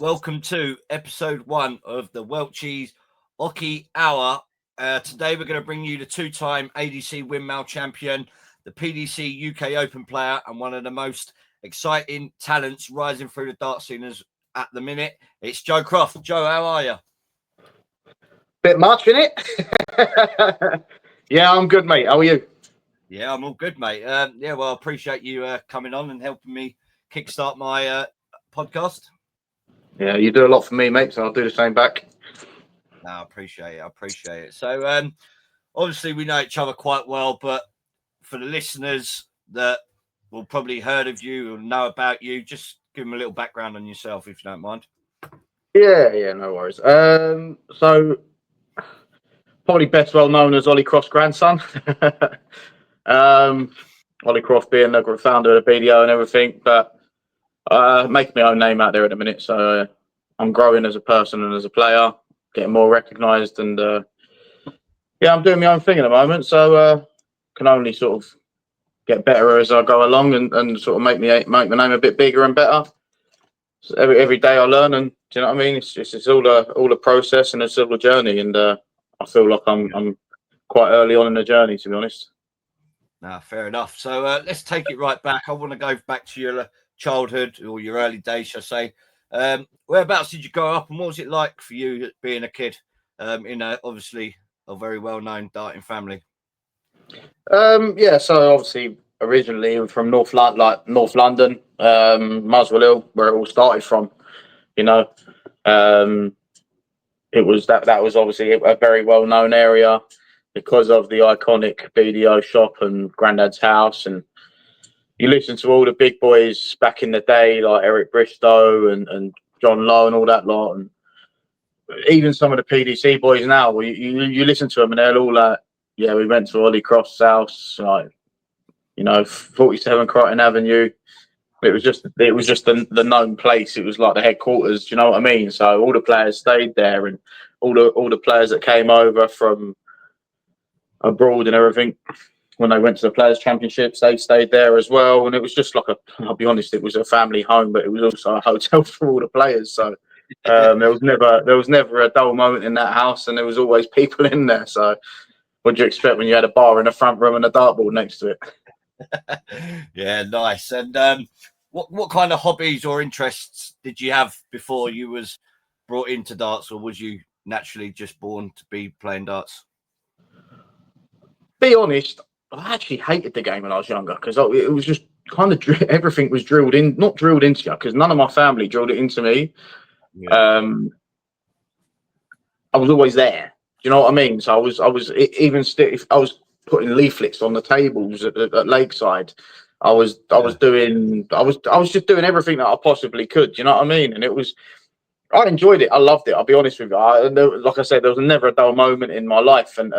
Welcome to episode 1 of the Welchys Oche Hour. Today we're going to bring you the two-time ADC windmill champion, the PDC UK Open player, and one of the most exciting talents rising through the dart scene at the minute. It's Joe Croft. Joe, how are you? Bit much, innit? Yeah, I'm good, mate. How are you? Yeah, I'm all good, mate. I appreciate you coming on and helping me kickstart my podcast. Yeah, you do a lot for me, mate, so I'll do the same back. No, I appreciate it. So, obviously, we know each other quite well, but for the listeners that will probably heard of you or know about you, just give them a little background on yourself, if you don't mind. Yeah, no worries. So probably best well known as Ollie Croft's grandson. Ollie Croft being the founder of the BDO and everything, but making my own name out there at the minute. So I'm growing as a person and as a player, getting more recognised, and I'm doing my own thing at the moment. So can only sort of get better as I go along and sort of make my name a bit bigger and better. So every day I learn, and do you know what I mean? It's all a process and it's all a journey, and I feel like I'm quite early on in the journey, to be honest. No, fair enough. So let's take it right back. I want to go back to your childhood or your early days, shall I say. Whereabouts did you grow up, and what was it like for you being a kid in obviously a very well-known darting family? So obviously originally I'm from North London, Muswell Hill, where it all started from. You know, it was that was obviously a very well known area because of the iconic BDO shop and Grandad's house, and you listen to all the big boys back in the day like Eric Bristow and John Lowe and all that lot, and even some of the PDC boys now. You listen to them and they're all like, "Yeah, we went to Ollie Croft's house, like 47 Crichton Avenue." It was just the known place. It was like the headquarters. Do you know what I mean? So all the players stayed there, and all the players that came over from abroad and everything, when they went to the Players Championships, they stayed there as well. And it was just like I'll be honest, it was a family home, but it was also a hotel for all the players. So there was never a dull moment in that house, and there was always people in there. So what do you expect when you had a bar in the front room and a dartboard next to it? Yeah, nice. And what kind of hobbies or interests did you have before you was brought into darts, or was you naturally just born to be playing darts? Be honest, I actually hated the game when I was younger because it was just kind of everything was not drilled into you, because none of my family drilled it into me. Yeah. I was always there. Do you know what I mean? So I was even still, if I was putting leaflets on the tables at Lakeside, I was just doing everything that I possibly could. Do you know what I mean? And I enjoyed it. I loved it. I'll be honest with you. Like I said, there was never a dull moment in my life, and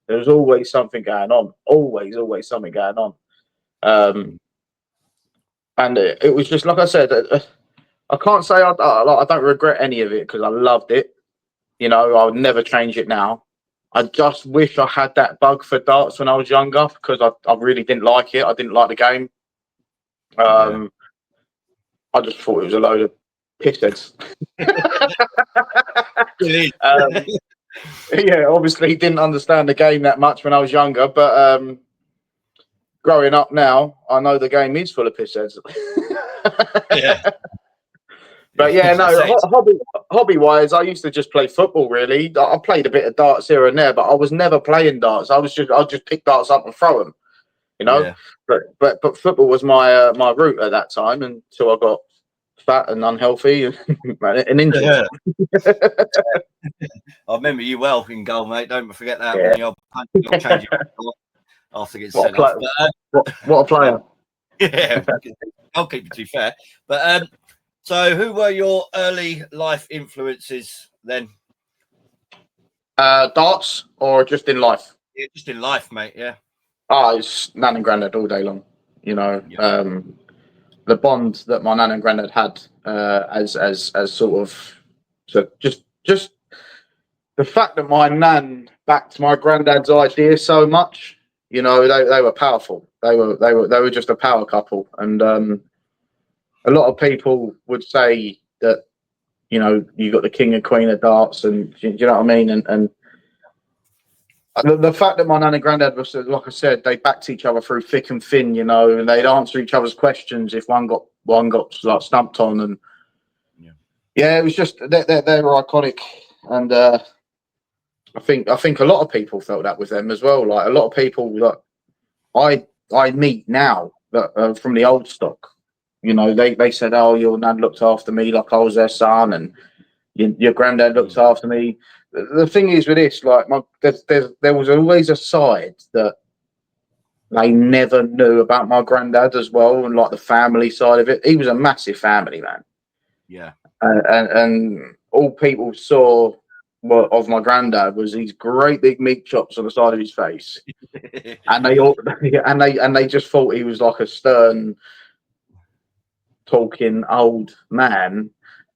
there was always something going on. Always something going on. And it was just like I said. I can't say I don't regret any of it because I loved it. I would never change it now. I just wish I had that bug for darts when I was younger, because I really didn't like it. I didn't like the game. I just thought it was a load of pissheads. Obviously didn't understand the game that much when I was younger, but growing up now, I know the game is full of pissheads. Yeah. But hobby wise, I used to just play football. Really, I played a bit of darts here and there, but I was never playing darts. I'd just pick darts up and throw them, Yeah. But football was my my route at that time until I got fat and unhealthy and injured. Yeah. I remember you well in goal, mate. Don't forget that when you're changing after getting sent off. What a player! Yeah, I'll keep it too fair. But so, who were your early life influences then? Darts or just in life? Yeah, just in life, mate. Yeah. It's nan and granddad all day long. The bond that my nan and granddad had, as sort of, so just the fact that my nan backed my granddad's idea so much. They were powerful. They were just a power couple, and a lot of people would say that you got the king and queen of darts, and do you know what I mean? And the fact that my nan and granddad was, like I said, they backed each other through thick and thin, and they'd answer each other's questions if one got like stumped on, and yeah, it was just they were iconic, and I think a lot of people felt that with them as well. Like a lot of people that I meet now that from the old stock, they said, "Oh, your nan looked after me like I was their son, and your granddad looked after me." The thing is with this, like there was always a side that they never knew about my granddad as well, and like the family side of it. He was a massive family man. Yeah. And all people saw of my granddad was these great big meat chops on the side of his face, and they just thought he was like a stern, talking old man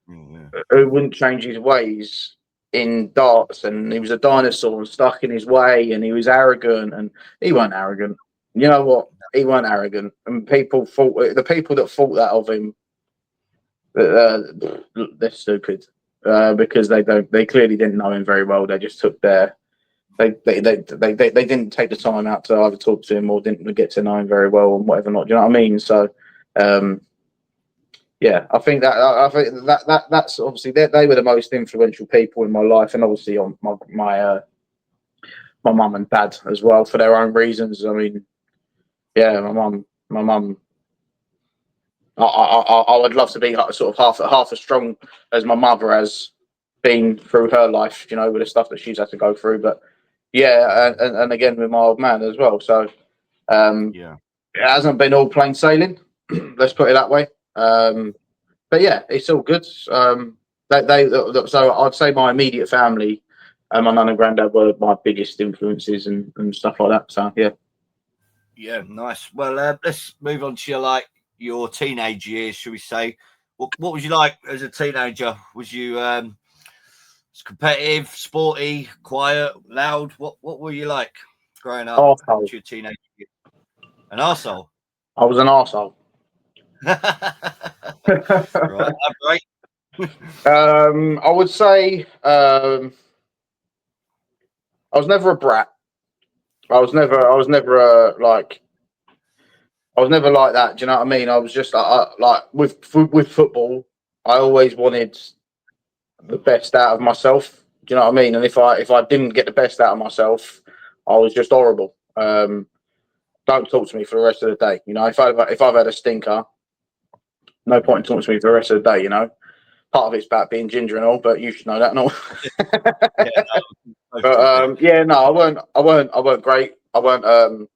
who wouldn't change his ways in darts, and he was a dinosaur and stuck in his way, and he was arrogant, and he weren't arrogant. You know what? He weren't arrogant, and the people that thought that of him, they're stupid, because they clearly didn't know him very well. They just took they didn't take the time out to either talk to him or didn't get to know him very well and whatever not. Do you know what I mean? So yeah, I think that's obviously they were the most influential people in my life, and obviously on my mum and dad as well for their own reasons. I mean, yeah, my mum. I would love to be sort of half as strong as my mother has been through her life, with the stuff that she's had to go through. But yeah, and again with my old man as well. So it hasn't been all plain sailing. Let's put it that way. But yeah, it's all good. So I'd say my immediate family and my nan and granddad were my biggest influences and stuff like that. So yeah. Yeah, nice. Well, let's move on to your teenage years, should we say? What was you like as a teenager? Was you competitive, sporty, quiet, loud? What were you like growing up? Arsehole. Your teenage years? An arsehole? I was an arsehole. Right, great. I would say I was never a brat. I was never like that. Do you know what I mean? I was just like with football. I always wanted the best out of myself. Do you know what I mean? And if I didn't get the best out of myself, I was just horrible. Don't talk to me for the rest of the day. If I've had a stinker, no point in talking to me for the rest of the day. Part of it's about being ginger and all, but you should know that. No. But I weren't great. I weren't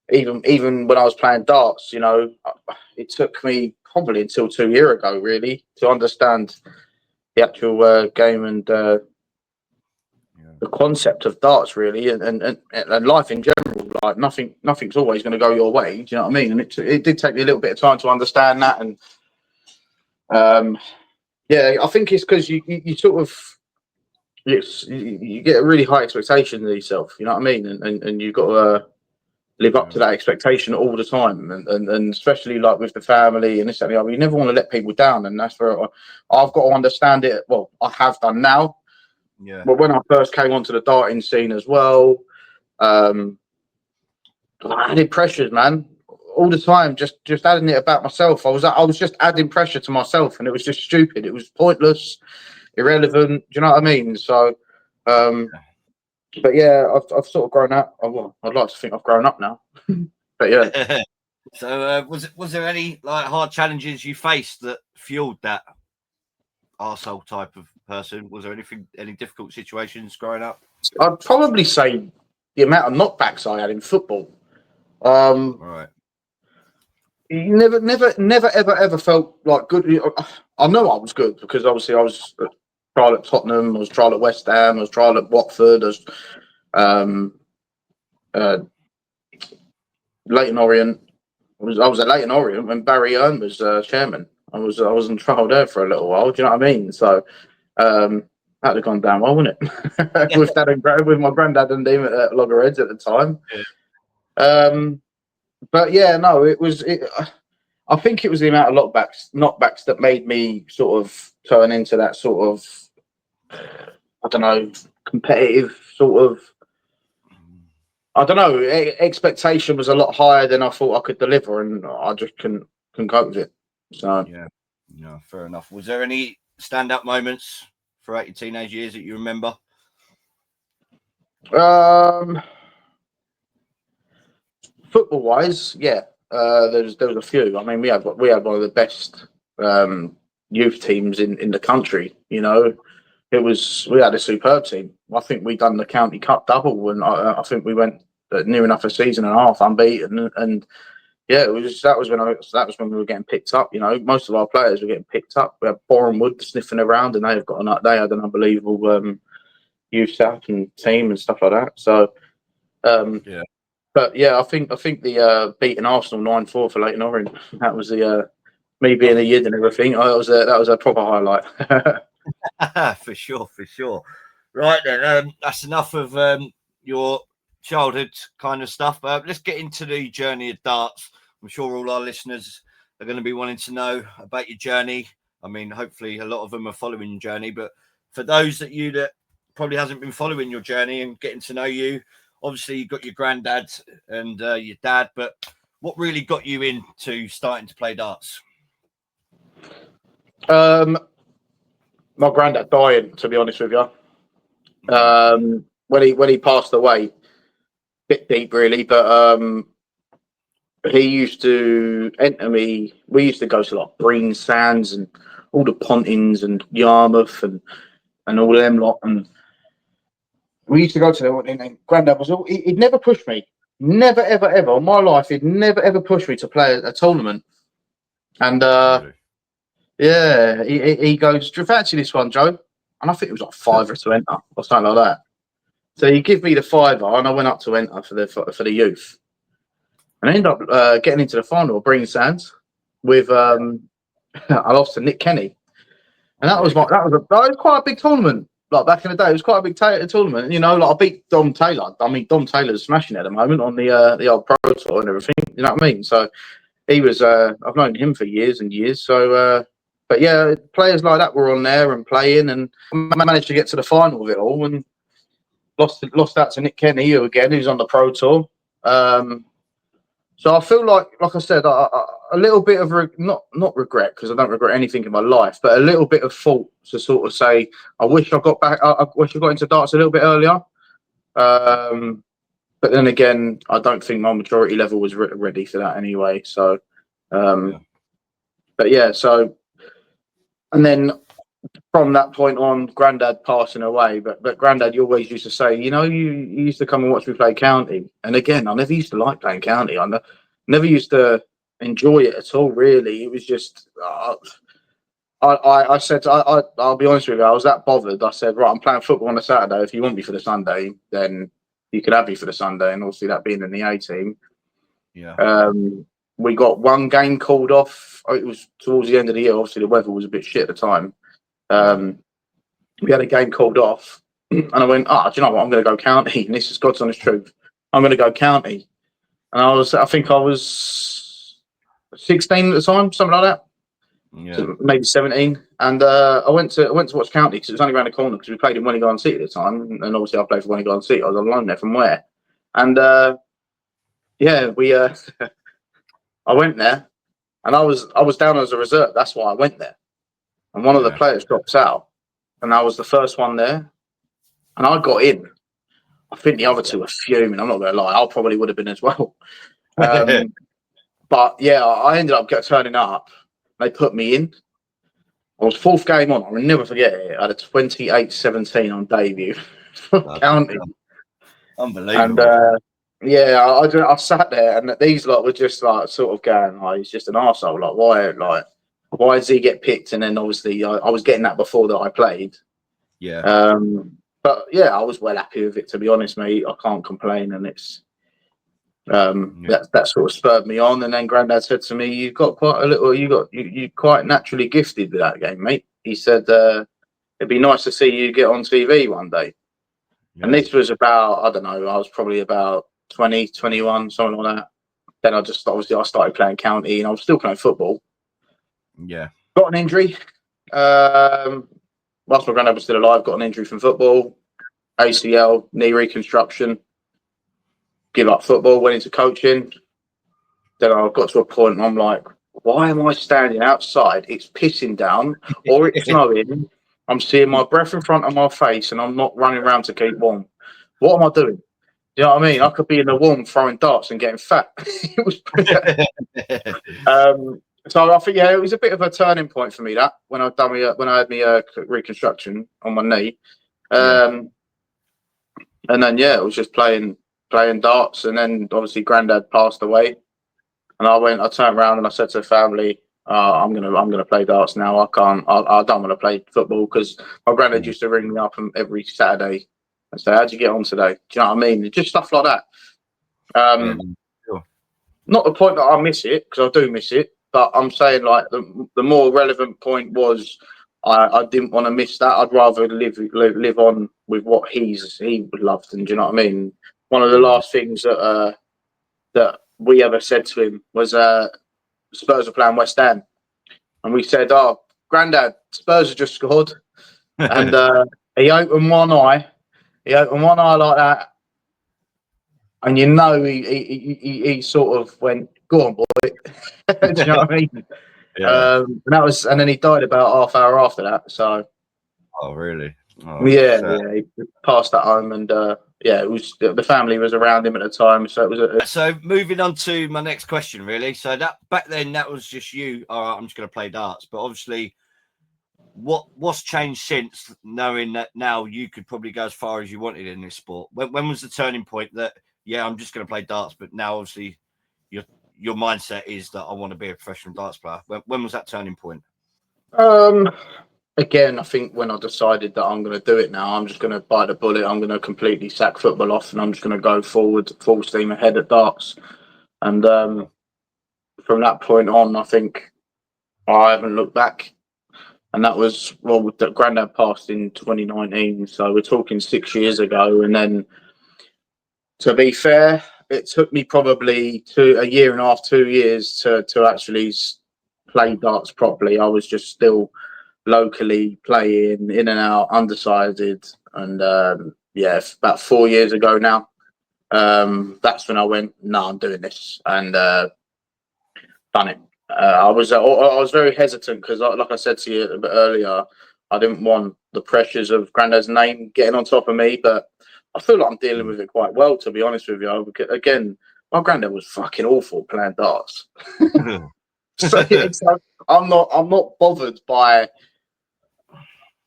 even when I was playing darts. It took me probably until 2 years ago really to understand the actual game and the concept of darts really, and life in general. Like nothing's always going to go your way. Do you know what I mean? And it did take me a little bit of time to understand that. And yeah, I think it's because you sort of you get a really high expectation of yourself. You know what I mean? And you've got to live up to that expectation all the time, and especially like with the family and this and the other. You never want to let people down, and that's where I've got to understand it. Well, I have done now. Yeah. But when I first came onto the darting scene as well, I added pressures, man, all the time. Just adding it about myself. I was just adding pressure to myself, and it was just stupid. It was pointless, irrelevant. Do you know what I mean? So, but yeah, I've sort of grown up. I'd like to think I've grown up now. But yeah. So was there any hard challenges you faced that fueled that arsehole type of person? Was there any difficult situations growing up? I'd probably say the amount of knockbacks I had in football. Right. You never ever felt like good. I know I was good because obviously I was trial at Tottenham, I was trial at West Ham, I was trial at Watford, I was Leighton Orient. I was at Leighton Orient when Barry Earn was chairman. I was in trial there for a little while. Do you know what I mean? So that'd have gone down well, wouldn't it? with my granddad and him at Loggerheads at the time. Yeah. But yeah, no, I think it was the amount of knockbacks that made me sort of turn into that sort of, I don't know, competitive sort of. I don't know. Expectation was a lot higher than I thought I could deliver, and I just couldn't cope with it. So yeah, fair enough. Was there any stand-up moments throughout your teenage years that you remember? Football wise, yeah, there was a few. I mean, we had one of the best youth teams in the country. You know, we had a superb team. I think we done the county cup double, and I think we went near enough a season and a half unbeaten. And yeah, that was when we were getting picked up. You know, most of our players were getting picked up. We had Bournemouth sniffing around, and they had an unbelievable youth staff and team and stuff like that. So. Yeah. But yeah, I think the beating Arsenal 9-4 for Leighton Orient, that was the me being a yid and everything. That was a proper highlight. For sure. Right then, that's enough of your childhood kind of stuff. Let's get into the journey of darts. I'm sure all our listeners are going to be wanting to know about your journey. I mean, hopefully a lot of them are following your journey, but for those that probably hasn't been following your journey and getting to know you, obviously you've got your granddad and your dad, but what really got you into starting to play darts? My granddad dying, to be honest with you. When he passed away, bit deep really, but he used to enter me. We used to go to like Green Sands and all the Pontins and Yarmouth and all of them lot, and we used to go to them. And Granddad he'd never push me, never ever ever in my life. He'd never ever push me to play a tournament, and Really? yeah, he goes, "Do you fancy this one, Joe?" And I think it was like £5 to enter or something like that. So he gave me the £5, and I went up to enter for the youth, and I ended up getting into the final of Green Sands with I lost to Nick Kenny, and that was quite a big tournament. Like back in the day, it was quite a big tournament. You know, like I beat Dom Taylor. I mean, Dom Taylor's smashing at the moment on the old Pro Tour and everything. You know what I mean? So he was. I've known him for years and years. So, but yeah, players like that were on there and playing, and I managed to get to the final of it all, and lost out to Nick Kenny, who's on the Pro Tour. So I feel like I said, a little bit of not regret, because I don't regret anything in my life, but a little bit of fault to sort of say, I wish I got back. I wish I got into darts a little bit earlier. But then again, I don't think my maturity level was ready for that anyway. So, but yeah. So, and then from that point on, Grandad passing away. But Grandad, you always used to say, you used to come and watch me play county. And again, I never used to like playing county. I never used to enjoy it at all. Really, it was just. I said, I'll be honest with you, I was that bothered. I said, right, I'm playing football on a Saturday. If you want me for the Sunday, then you could have me for the Sunday. And obviously, that being in the A team. Yeah. We got one game called off. It was towards the end of the year. Obviously, the weather was a bit shit at the time. We had a game called off, and I went, do you know what? I'm going to go county. And this is God's honest truth. I'm going to go county. And I think I was 16 at the time, something like that. Yeah. So maybe 17. And I went to watch county because it was only around the corner, because we played in Welly Garden City at the time. And obviously I played for Welly Garden City. I was on loan there from where. And we I went there, and I was down as a reserve. That's why I went there. And one of the players drops out, and I was the first one there, and I got in. I think the other two were fuming. I'm not going to lie. I probably would have been as well. But yeah, I ended up turning up. They put me in. I was fourth game on. I'll never forget it. I had a 28-17 on debut for county. Unbelievable. And I sat there, and these lot were just like sort of going, like, he's just an arsehole. Why does he get picked? And then obviously I was getting that before that I played. Yeah. But yeah, I was well happy with it, to be honest, mate. I can't complain, and it's that sort of spurred me on. And then Grandad said to me, "You've got quite a little. You quite naturally gifted with that game, mate." He said, "It'd be nice to see you get on TV one day." Yeah. And this was about, I don't know, I was probably about 20, 21, something like that. Then I started playing county, and I was still playing football. Yeah. Got an injury. Whilst my granddad was still alive, got an injury from football, ACL, knee reconstruction, give up football, went into coaching. Then I got to a point and I'm like, why am I standing outside? It's pissing down or it's snowing. I'm seeing my breath in front of my face and I'm not running around to keep warm. What am I doing? You know what I mean? I could be in the warm throwing darts and getting fat. It was so I think it was a bit of a turning point for me that when I had my reconstruction on my knee, and then it was just playing darts, and then obviously Granddad passed away, and I turned around and I said to the family, I'm gonna play darts now. I don't want to play football because my granddad used to ring me up every Saturday and say, how'd you get on today? Do you know what I mean? Just stuff like that. Sure. Not the point that I miss it, because I do miss it, but I'm saying like the more relevant point was I didn't want to miss that. I'd rather live on with what he loved, and do you know what I mean? One of the last things that we ever said to him was Spurs are playing West Ham, and we said, "Oh, Grandad, Spurs have just scored," and he opened one eye. He opened one eye like that. And he sort of went, "Go on, boy." Do you know what I mean? And then he died about half hour after that. So, oh really? Oh, he passed that home, and it was the family was around him at the time. So it was. So moving on to my next question, really. So that back then that was just you. All right, I'm just going to play darts, but obviously, what's changed since knowing that now you could probably go as far as you wanted in this sport? When was the turning point that I'm just going to play darts, but now obviously your mindset is that I want to be a professional darts player? When was that turning point? Again, I think when I decided that I'm going to do it now, I'm just going to bite the bullet. I'm going to completely sack football off, and I'm just going to go forward, full steam ahead at darts. And from that point on, I think I haven't looked back. And that was that Grandad passed in 2019, so we're talking 6 years ago. And then, to be fair, it took me probably a year and a half, 2 years to actually play darts properly. I was just still locally playing in and out, undecided, and about 4 years ago now, that's when I went, no, I'm doing this, and done it. I was very hesitant because, like I said to you a bit earlier, I didn't want the pressures of Grandad's name getting on top of me, but I feel like I'm dealing with it quite well, to be honest with you. Again, my Grandad was fucking awful playing darts. So I'm not bothered by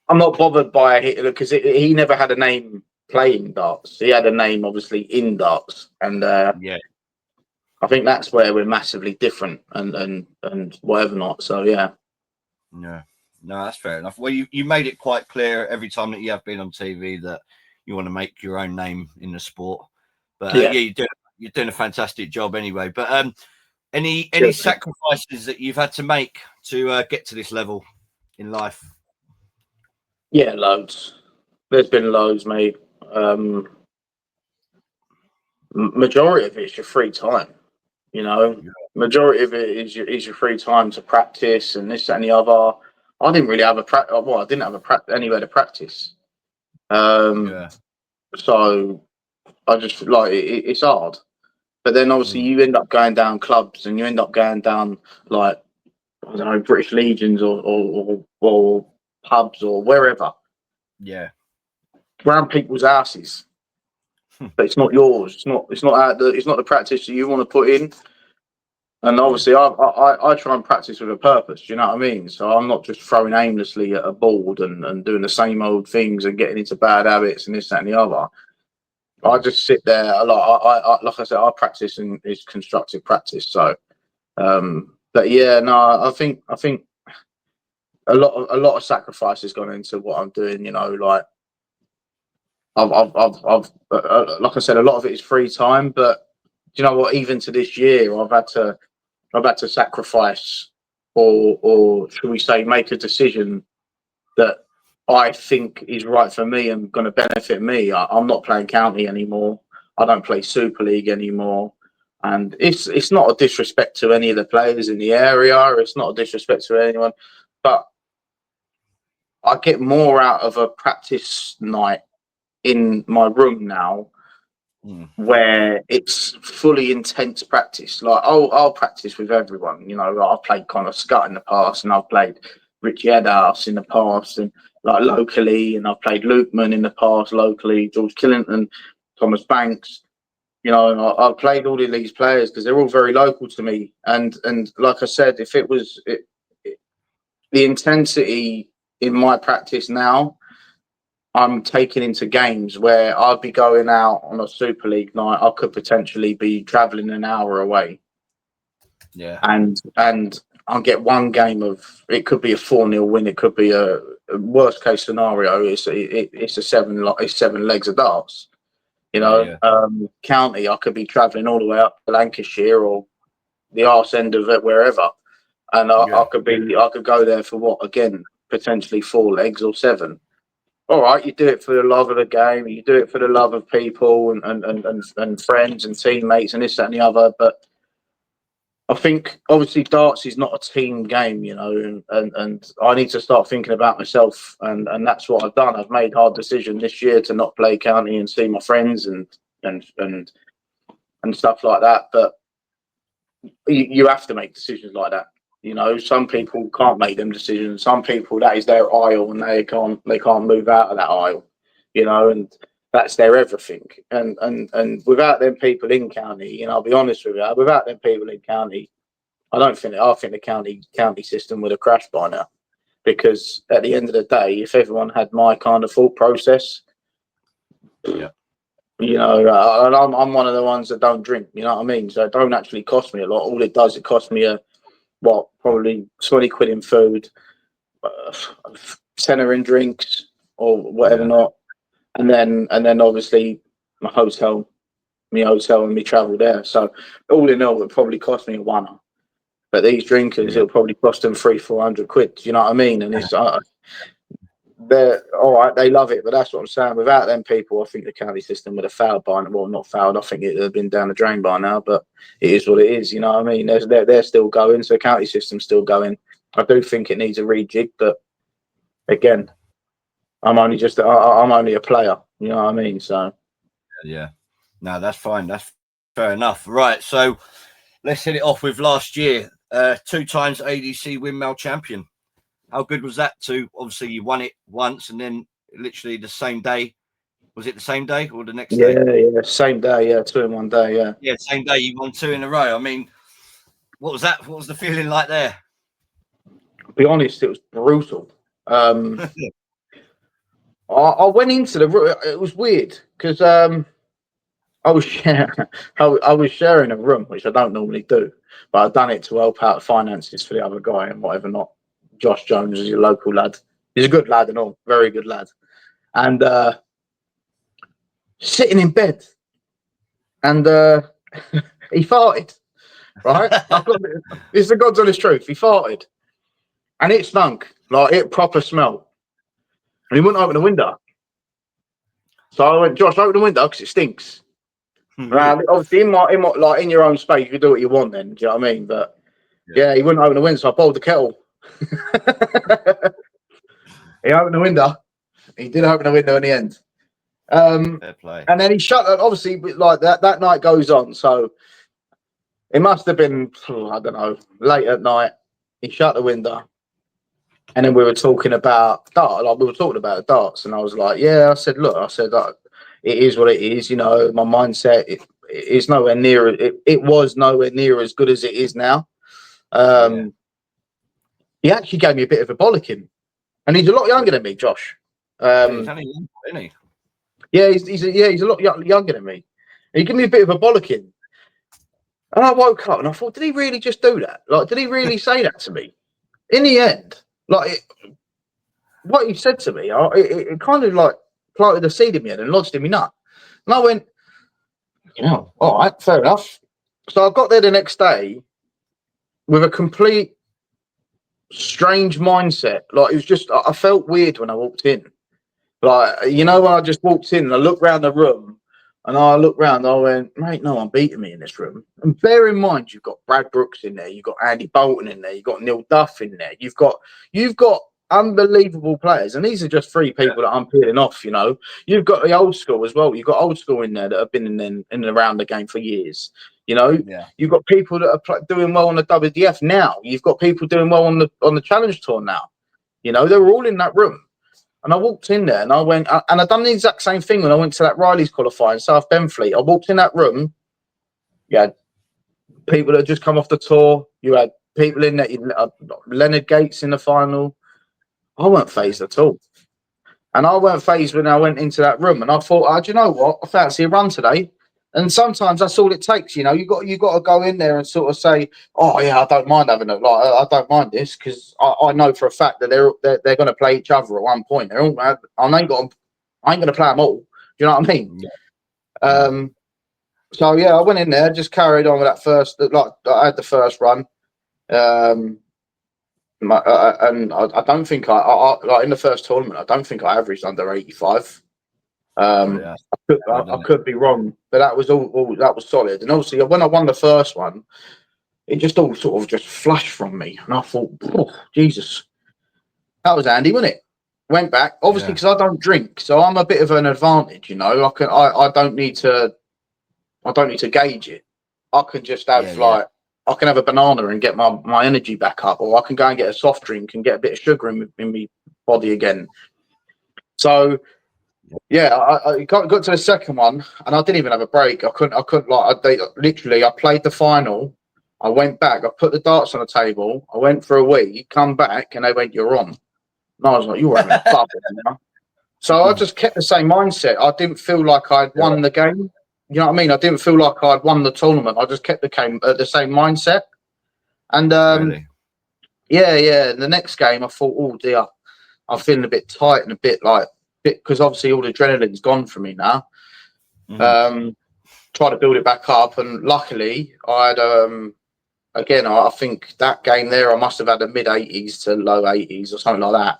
because he never had a name playing darts. He had a name obviously in darts, and I think that's where we're massively different and whatever not. So yeah. No, that's fair enough. Well, you made it quite clear every time that you have been on TV that you want to make your own name in the sport. But you're doing a fantastic job anyway. But any sacrifices that you've had to make to get to this level in life? Yeah, loads. There's been loads, mate. Majority of it is your free time. You know, majority of it is your free time to practice and this, that, and the other. I didn't really have I didn't have anywhere to practice. So I just it's hard. But then obviously you end up going down clubs and you end up going down like, I don't know, British Legions or pubs or wherever. Yeah. Around people's houses. But it's not yours. It's not the practice that you want to put in. And obviously, I try and practice with a purpose. Do you know what I mean? So I'm not just throwing aimlessly at a board and doing the same old things and getting into bad habits and this, that, and the other. I just sit there a lot. I like I said, I practice and it's constructive practice. So, but yeah, no, I think a lot of sacrifice has gone into what I'm doing. You know, like I've like I said, a lot of it is free time. But do you know what? Even to this year, I've had to sacrifice or should we say make a decision that I think is right for me and going to benefit me. I'm not playing county anymore. I don't play Super League anymore. And it's not a disrespect to any of the players in the area. It's not a disrespect to anyone. But I get more out of a practice night in my room now, where it's fully intense practice. Like I'll practice with everyone. You know, like I've played kind of Scott in the past, and I've played Richie Edhouse in the past, and like locally, and I've played Lukeman in the past locally, George Killington, Thomas Banks. You know, and I've played all of these players because they're all very local to me. And like I said, if it was the intensity in my practice now, I'm taking into games where I'd be going out on a Super League night. I could potentially be traveling an hour away. Yeah. And I'll get one game of, it could be a 4-0 win. It could be a worst case scenario. It's seven legs of darts. You know, county, I could be travelling all the way up to Lancashire or the arse end of it, wherever. And I could go there for what, again, potentially 4 legs or 7. All right, you do it for the love of the game, you do it for the love of people and friends and teammates and this, that, and the other. But I think obviously darts is not a team game, you know, and I need to start thinking about myself, and that's what I've done. I've made hard decision this year to not play county and see my friends and stuff like that. But you have to make decisions like that. You know, some people can't make them decisions. Some people, that is their aisle, and they can't move out of that aisle. You know, and that's their everything. And without them people in county, you know, I'll be honest with you, without them people in county, I think the county system would have crashed by now. Because at the end of the day, if everyone had my kind of thought process, yeah, you know, I'm one of the ones that don't drink. You know what I mean? So it don't actually cost me a lot. All it does, it costs me probably 20 quid in food, tenner in drinks or whatever not, and then obviously my hotel and me travel there. So all in all, it probably cost me a £1. But these drinkers, it'll probably cost them 300-400 quid. Do you know what I mean? And it's they're all right. They love it, but that's what I'm saying. Without them people, I think the county system would have failed by now. Well, not failed. I think it would have been down the drain by now. But it is what it is. You know what I mean? They're still going, so the county system's still going. I do think it needs a rejig, but again, I'm only a player. You know what I mean? So yeah. No, that's fine. That's fair enough. Right. So let's hit it off with last year. 2 times ADC windmill champion. How good was that? Obviously you won it once, and then literally the same day. Was it the same day or the next day? Yeah, same day. Yeah, 2 in one day. Yeah. Yeah, same day. You won 2 in a row. I mean, what was that? What was the feeling like there? To be honest, it was brutal. I went into it was weird because I was sharing a room, which I don't normally do, but I've done it to help out finances for the other guy and whatever not. Josh Jones is a local lad. He's a good lad and all, very good lad. And sitting in bed, and he farted. Right, it's the God's honest truth. He farted, and it stunk like it proper smelled, and he wouldn't open the window. So I went, Josh, open the window because it stinks. Right, obviously in my like in your own space, you can do what you want. Then, do you know what I mean? But yeah, he wouldn't open the window, so I boiled the kettle. He opened the window. He did open the window in the end. Fair play. And then he shut. Obviously, like that night goes on. So it must have been, I don't know, late at night. He shut the window, and then we were talking about darts. Like we were talking about darts, and I was like, "Yeah." I said, "Look," I said, "It is what it is." You know, my mindset is nowhere near. It was nowhere near as good as it is now. He actually gave me a bit of a bollocking, and he's a lot younger than me, Josh. He's only young, isn't he? Yeah, he's a lot younger than me. He gave me a bit of a bollocking, and I woke up and I thought, did he really just do that? Like, did he really say that to me? In the end, like what he said to me, it kind of like planted a seed in me and lodged in me nut. And I went, you know, all right, fair enough. So I got there the next day with a complete strange mindset. Like it was just, I felt weird when I walked in. Like, you know, when I just walked in and I looked around the room and I looked around, I went, mate, no one beating me in this room. And bear in mind, you've got Brad Brooks in there, you've got Andy Bolton in there, you've got Neil Duff in there, you've got unbelievable players, and these are just three people that I'm peeling off. You know, you've got the old school as well. You've got old school in there that have been in and around the game for years. You know, you've got people that are doing well on the WDF now. You've got people doing well on the Challenge Tour now. You know, they were all in that room. And I walked in there and I went, and I done the exact same thing when I went to that Riley's qualifying, South Benfleet. I walked in that room. You had people that had just come off the tour. You had people in there, Leonard Gates in the final. I weren't phased at all. And I weren't phased when I went into that room. And I thought, oh, do you know what? I fancy a run today. And sometimes that's all it takes. You know, you got to go in there and sort of say, oh yeah, I don't mind having I don't mind this, because I know for a fact that they're going to play each other at one point. They're all, I ain't going to play them all. Do you know what I mean? Yeah. So yeah, I went in there, just carried on with that first. Like I had the first run. And I don't think I like in the first tournament. I don't think I averaged under 85. I could be wrong, but that was all that was solid. And obviously, when I won the first one, it just all sort of just flushed from me, and I thought, oh, Jesus, that was handy, wasn't it? Went back, obviously, because I don't drink, so I'm a bit of an advantage. You know, I don't need to gauge it. I can just have I can have a banana and get my energy back up, or I can go and get a soft drink and get a bit of sugar in my body again. So, yeah, I got to the second one, and I didn't even have a break. I couldn't literally, I played the final. I went back, I put the darts on the table, I went for a wee, come back, and they went, "You're on." And I was like, "You're having a bubble," you know? So I just kept the same mindset. I didn't feel like I'd won the game. You know what I mean? I didn't feel like I'd won the tournament. I just kept the same mindset. And really? yeah. And the next game, I thought, oh dear, I'm feeling a bit tight and a bit because obviously all the adrenaline's gone from me now. Try to build it back up, and luckily I had again, I think that game there I must have had a mid 80s to low 80s or something like that.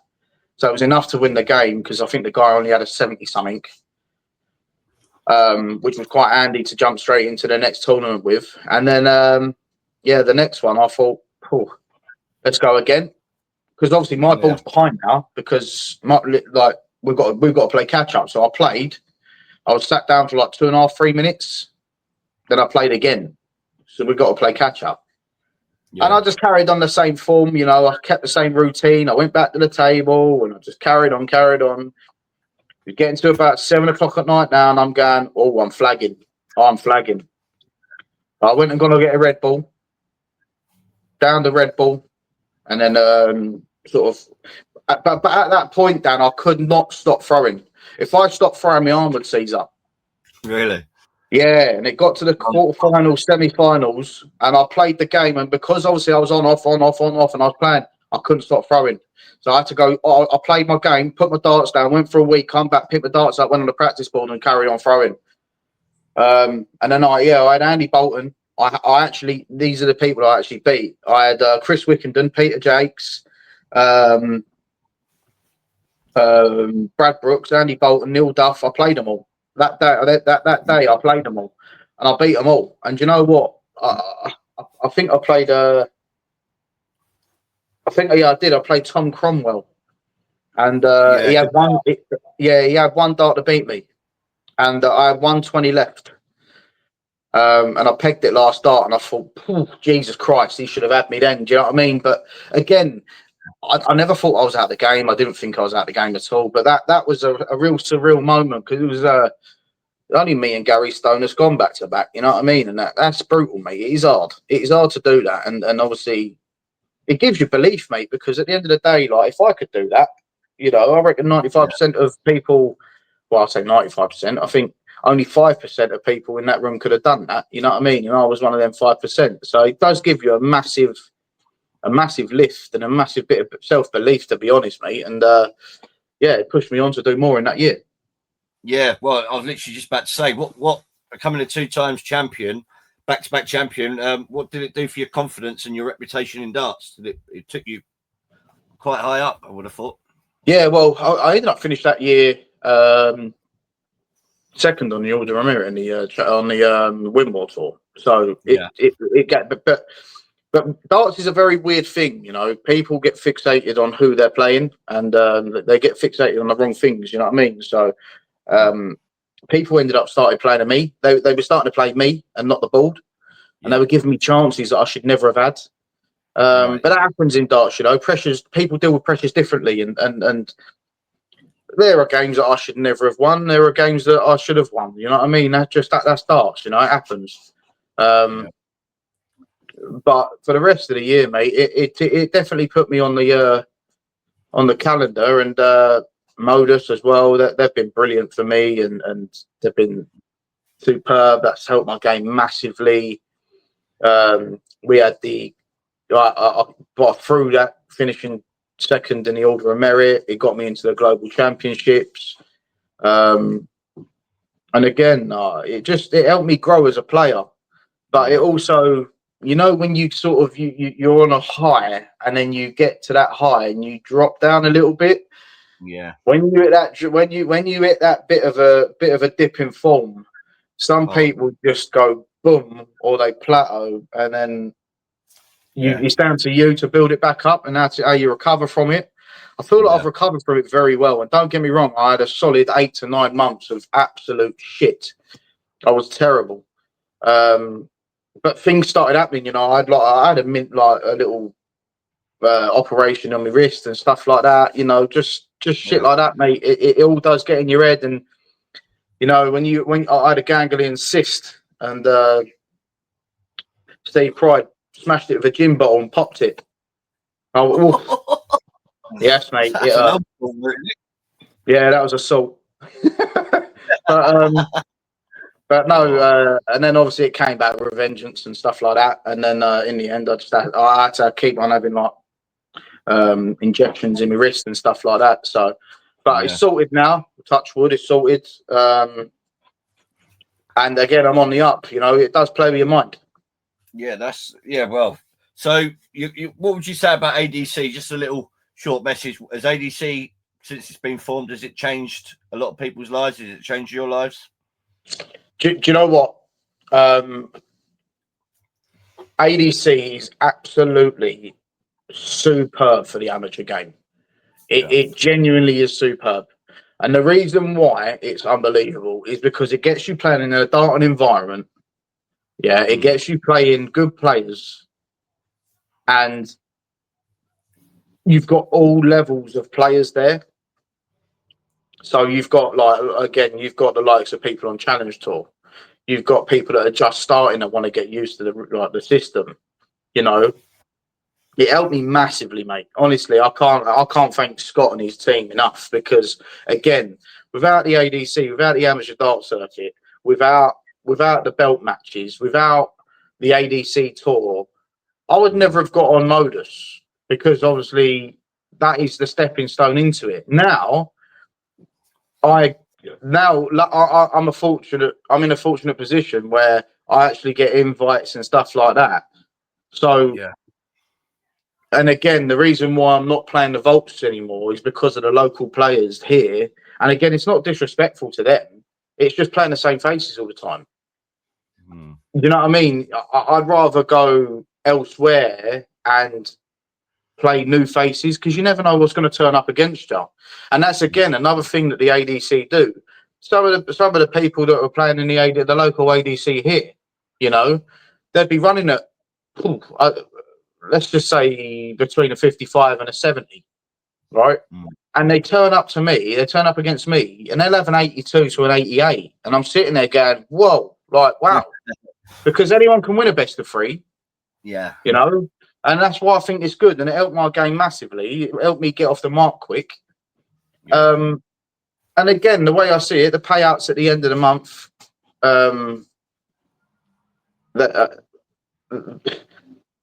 So it was enough to win the game, because I think the guy only had a 70 something. Which was quite handy to jump straight into the next tournament with. And then, the next one, I thought, oh, let's go again. Because obviously my ball's behind now, because we've got to play catch up. So I played. I was sat down for like 2.5, 3 minutes. Then I played again. So we've got to play catch up. Yeah. And I just carried on the same form. You know, I kept the same routine. I went back to the table and I just carried on. We're getting to about 7 o'clock at night now, and I'm going, oh, I'm flagging. I went and got to get a Red Bull, down the Red Bull, and then but at that point, Dan, I could not stop throwing. If I stopped throwing, my arm would seize up. Really? Yeah, and it got to the quarterfinals, semi-finals, and I played the game, and because obviously I was on, off, and I was playing, I couldn't stop throwing. So I had to go. I played my game, put my darts down, went for a week, come back, picked my darts up, went on the practice board, and carried on throwing. And then I had Andy Bolton. I actually, these are the people I actually beat. I had Chris Wickenden, Peter Jakes, Brad Brooks, Andy Bolton, Neil Duff. I played them all that day. I played them all, and I beat them all. And you know what? I think I played. I did. I played Tom Cromwell, and he had one. He had one dart to beat me, and I had 120 left. And I pegged it last dart, and I thought, Jesus Christ, he should have had me then. Do you know what I mean? But again, I never thought I was out of the game. I didn't think I was out of the game at all. But that was a real surreal moment, because it was only me and Gary Stone has gone back to back. You know what I mean? And that's brutal, mate. It is hard. It is hard to do that, and obviously. It gives you belief, mate, because at the end of the day, like, if I could do that, you know, I reckon 95% of people, well, I'll say 95%, I think only 5% of people in that room could have done that. You know what I mean? And I was one of them 5%. So it does give you a massive lift and a massive bit of self-belief, to be honest, mate. And it pushed me on to do more in that year. Yeah, well, I was literally just about to say, what becoming a 2 times champion, back-to-back champion, what did it do for your confidence and your reputation in darts? It took you quite high up, I would have thought. Yeah, well, I ended up finished that year second on the Order of Merit on the Winmore tour. So it got, but But darts is a very weird thing, you know. People get fixated on who they're playing, and they get fixated on the wrong things. You know what I mean? So people ended up started playing me. They were starting to play me and not the board, and they were giving me chances that I should never have had. Right. But that happens in darts, you know. Pressures, people deal with pressures differently, and there are games that I should never have won. There are games that I should have won. You know what I mean? That's darts. You know, it happens. Yeah. But for the rest of the year, mate, it definitely put me on the calendar, and Modus as well. That they've been brilliant for me, and they've been superb. That's helped my game massively. We had I got through that, finishing second in the order of merit. It got me into the global championships. And again, it helped me grow as a player. But it also, you know, when you sort of you're on a high, and then you get to that high and you drop down a little bit. Yeah. When you hit that bit of a dip in form, some people just go boom, or they plateau, and then it's down to you to build it back up, and that's how you recover from it. I feel like I've recovered from it very well, and don't get me wrong, I had a solid 8 to 9 months of absolute shit. I was terrible. But things started happening, you know. I had a little operation on my wrist and stuff like that, you know, just shit like that, mate. It all does get in your head, and you know, when I had a ganglion cyst, and Steve Pride smashed it with a gin bottle and popped it. Oh, yes, mate. Yeah, that was assault. But no, and then obviously it came back with vengeance and stuff like that. And then in the end, I had to keep on having like injections in my wrist and stuff like that. So, but it's sorted now. Touch wood, it's sorted. And again, I'm on the up. You know, it does play with your mind. Yeah, well. So, what would you say about ADC? Just a little short message. Has ADC, since it's been formed, has it changed a lot of people's lives? Has it changed your lives? Do you know what? ADC is absolutely superb for the amateur game. It genuinely is superb. And the reason why it's unbelievable is because it gets you playing in a darting environment. Yeah, it gets you playing good players. And you've got all levels of players there. So you've got you've got the likes of people on Challenge Tour. You've got people that are just starting that want to get used to the system. You know, it helped me massively, mate. Honestly, I can't thank Scott and his team enough, because again, without the ADC, without the amateur dart circuit, without the belt matches, without the ADC tour, I would never have got on Modus, because obviously that is the stepping stone into it. Now, I'm in a fortunate position where I actually get invites and stuff like that. So, and again, the reason why I'm not playing the Volts anymore is because of the local players here. And again, it's not disrespectful to them. It's just playing the same faces all the time. You know what I mean? I'd rather go elsewhere and play new faces, because you never know what's going to turn up against you. And that's again another thing that the ADC do. Some of the people that are playing in the local ADC here, you know, they'd be running at let's just say between a 55 and a 70, right? And they turn up against me, and they'll have an 82 to an 88, and I'm sitting there going, whoa, like, wow. Because anyone can win a best of 3. Yeah. You know? And that's why I think it's good, and it helped my game massively. It helped me get off the mark quick. And again, the way I see it, the payouts at the end of the month,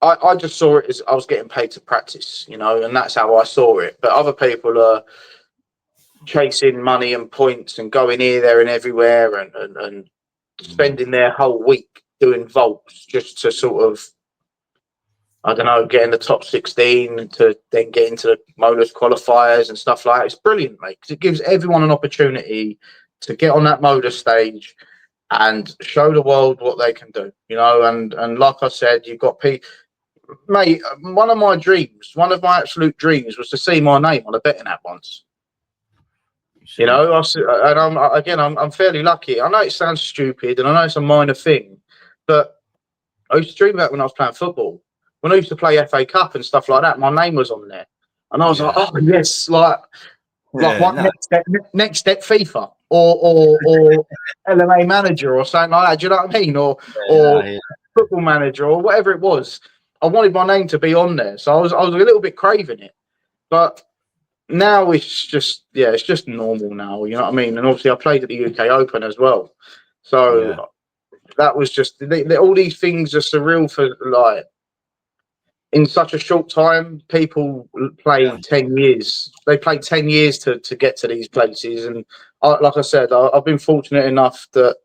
I just saw it as I was getting paid to practice, you know, and that's how I saw it. But other people are chasing money and points and going here, there, and everywhere, and spending their whole week doing vaults just to sort of, I don't know, get in the top 16 to then get into the Modus qualifiers and stuff like that. It's brilliant, mate, because it gives everyone an opportunity to get on that Modus stage and show the world what they can do, you know. And like I said, you've got mate, one of my dreams, one of my absolute dreams, was to see my name on a betting app once. You know, and I'm fairly lucky. I know it sounds stupid, and I know it's a minor thing, but I used to dream about when I was playing football. When I used to play FA Cup and stuff like that, my name was on there, and I was like, oh yes, like what next step FIFA or LMA manager or something like that. Do you know what I mean? Or football manager or whatever it was. I wanted my name to be on there, so I was a little bit craving it, but now it's just normal now. You know what I mean? And obviously, I played at the UK Open as well, so that was just all these things are surreal for like. In such a short time, people play 10 years. They play 10 years to get to these places. And like I said, I've been fortunate enough that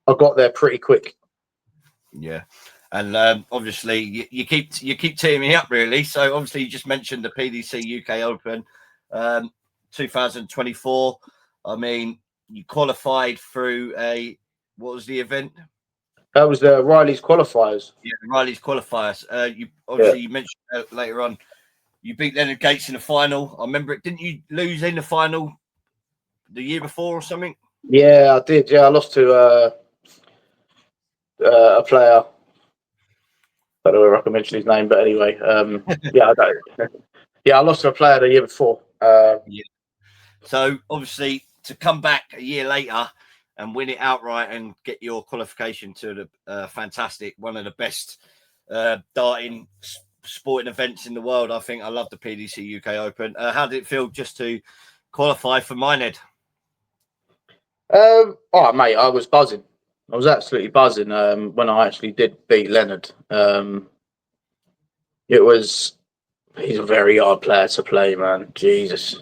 I got there pretty quick. Yeah. And obviously, you keep teeing me up, really. So obviously, you just mentioned the PDC UK Open 2024. I mean, you qualified through what was the event? That was the Riley's qualifiers. Yeah, the Riley's qualifiers. You mentioned later on, you beat Leonard Gates in the final. I remember it. Didn't you lose in the final the year before or something? Yeah, I did. Yeah, I lost to a player. I don't know if I can mention his name, but anyway, I lost to a player the year before. So obviously, to come back a year later and win it outright and get your qualification to the fantastic, one of the best darting sporting events in the world. I think I love the PDC UK Open. How did it feel just to qualify for Minehead? Oh, mate, I was buzzing. I was absolutely buzzing when I actually did beat Leonard. He's a very hard player to play, man. Jesus.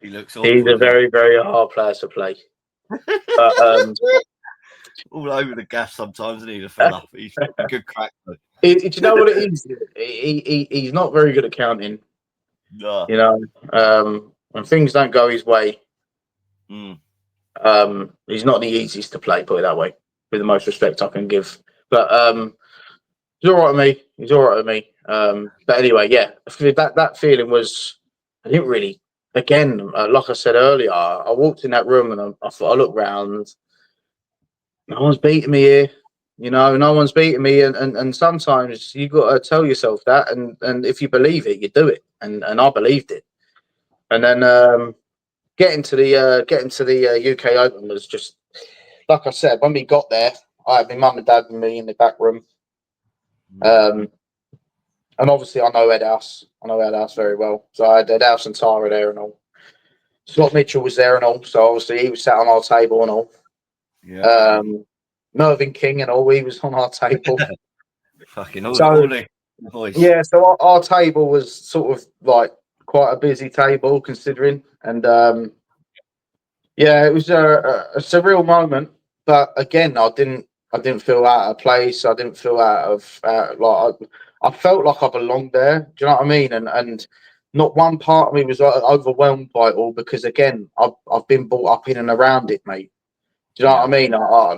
He looks awful. He's a very, very hard player to play. But, all over the gas sometimes, isn't he, the fella? He's a good crack. Do you know what it is? He's not very good at counting. No. You know, when things don't go his way, he's not the easiest to play, put it that way, with the most respect I can give. But he's all right with me. But anyway, that feeling was, I didn't really, again, like I said earlier, I walked in that room and I thought, I looked round, no one's beating me here. You know, no one's beating me, and sometimes you got to tell yourself that, and if you believe it, you do it, and I believed it, and then getting to the UK Open was just like I said. When we got there, I had my mum and dad with me in the back room, and obviously I know Ed House very well, so I had Ed House and Tara there and all. Scott Mitchell was there and all, so obviously he was sat on our table and all. Yeah. Mervyn King and all, he was on our table. Fucking all the boys. Yeah, so our table was sort of like quite a busy table considering, and it was a surreal moment. But again, I didn't feel out of place. I didn't feel I felt like I belonged there. Do you know what I mean? And not one part of me was overwhelmed by it all, because again, I've been brought up in and around it, mate. Do you know what I mean? I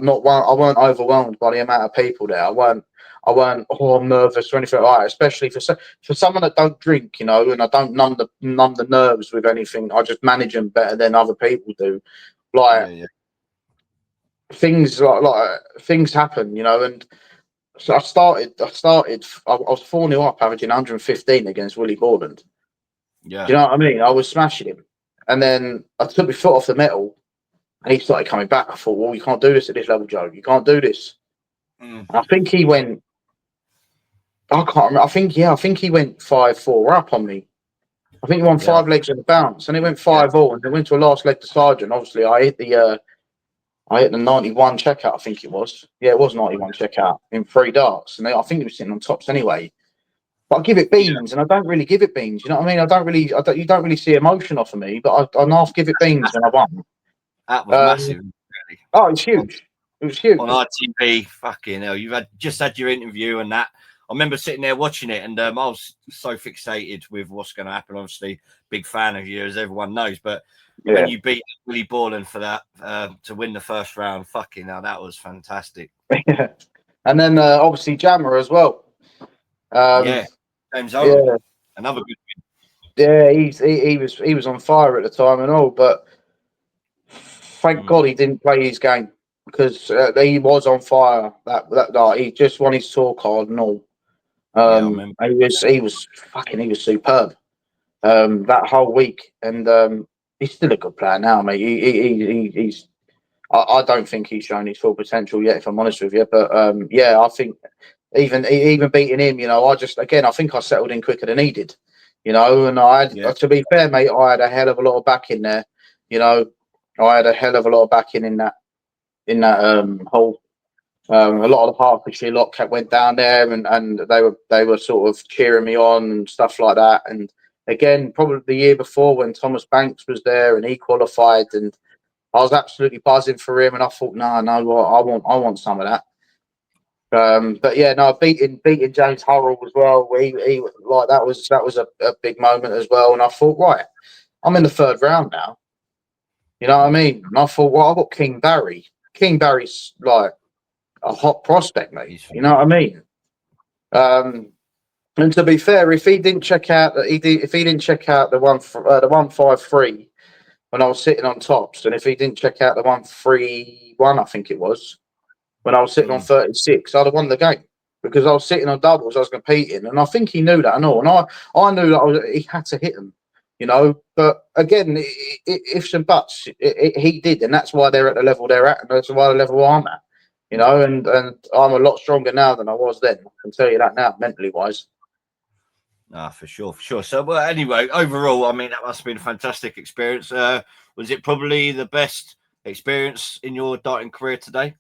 weren't overwhelmed by the amount of people there. I weren't. I'm nervous or anything like that. Especially for someone that don't drink, you know, and I don't numb the nerves with anything. I just manage them better than other people do. Things things happen, you know. And so I was 4-0 up, averaging 115 against Willie Borland. Yeah. Do you know what I mean? I was smashing him, and then I took my foot off the metal. And he started coming back. I thought, well, you can't do this at this level, Joe. You can't do this. I think he went. I can't remember. I think he went 5-4 up on me. I think he won 5 legs in the bounce, and he went 5-all, and they went to a last leg to Sargent. Obviously, I hit the 91 checkout. I think it was. Yeah, it was 91 checkout in 3 darts, and I think he was sitting on tops anyway. But I give it beans, and I don't really give it beans. You know what I mean? You don't really see emotion off of me, but I half give it beans when I won. That was massive. Really. Oh, it's huge. It was huge. On ITV, fucking hell. You've just had your interview and that. I remember sitting there watching it, and I was so fixated with what's going to happen. Obviously, big fan of you, as everyone knows. But when you beat Willie Borland for that, to win the first round, fucking hell, that was fantastic. And then obviously Jammer as well. Um, Yeah, James Owen, yeah, another good. yeah, he was on fire at the time and all, but thank Mm. God he didn't play his game because he was on fire that night. He just won his tour card and all. Yeah, I remember. He was superb that whole week, and he's still a good player now, mate. He's I don't think he's shown his full potential yet, if I'm honest with you. But yeah, I think even beating him, I think I settled in quicker than he did, And Yeah, to be fair, mate, I had a hell of a lot of backing there, you know. I had a hell of a lot of backing in that hole. A lot of the Hertfordshire lot went down there, and they were sort of cheering me on and stuff like that. And again, probably the year before when Thomas Banks was there and he qualified, and I was absolutely buzzing for him. And I thought, no, I want some of that. But yeah, no, beating James Hurrell as well. He like that was a big moment as well. And I thought, right, I'm in the third round now. You know what I mean? And I thought, well, I've got King Barry. King Barry's like a hot prospect, mate. he's You know what I mean? Um, and to be fair, if he didn't check out the 153 when I was sitting on tops, and if he didn't check out the 131, I think it was when I was sitting on mm, 36, I'd have won the game because I was sitting on doubles, I was competing, and I think he knew that and all, and I knew that he had to hit them, But again, ifs and buts, he did, and that's why they're at the level they're at, and that's why the level I'm at. And I'm a lot stronger now than I was then. I can tell you that now, mentally wise. for sure, for sure. So, well, anyway, overall, I mean, that must have been a fantastic experience. Was it probably the best experience in your darting career today?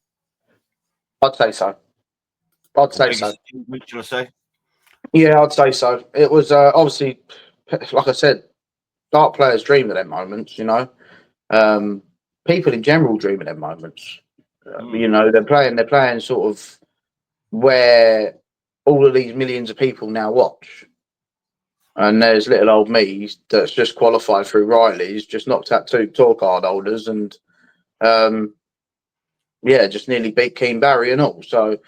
I'd say so. I'd Or say so. biggest achievement, should I say? Yeah, I'd say so. It was obviously, like I said, dart players dream of them moments. Um, People in general dream of them moments. Mm, They're playing sort of where all of these millions of people now watch. And there's little old me that's just qualified through Riley's, just knocked out two tour card holders, and um, yeah, just nearly beat Keen Barry and all. So,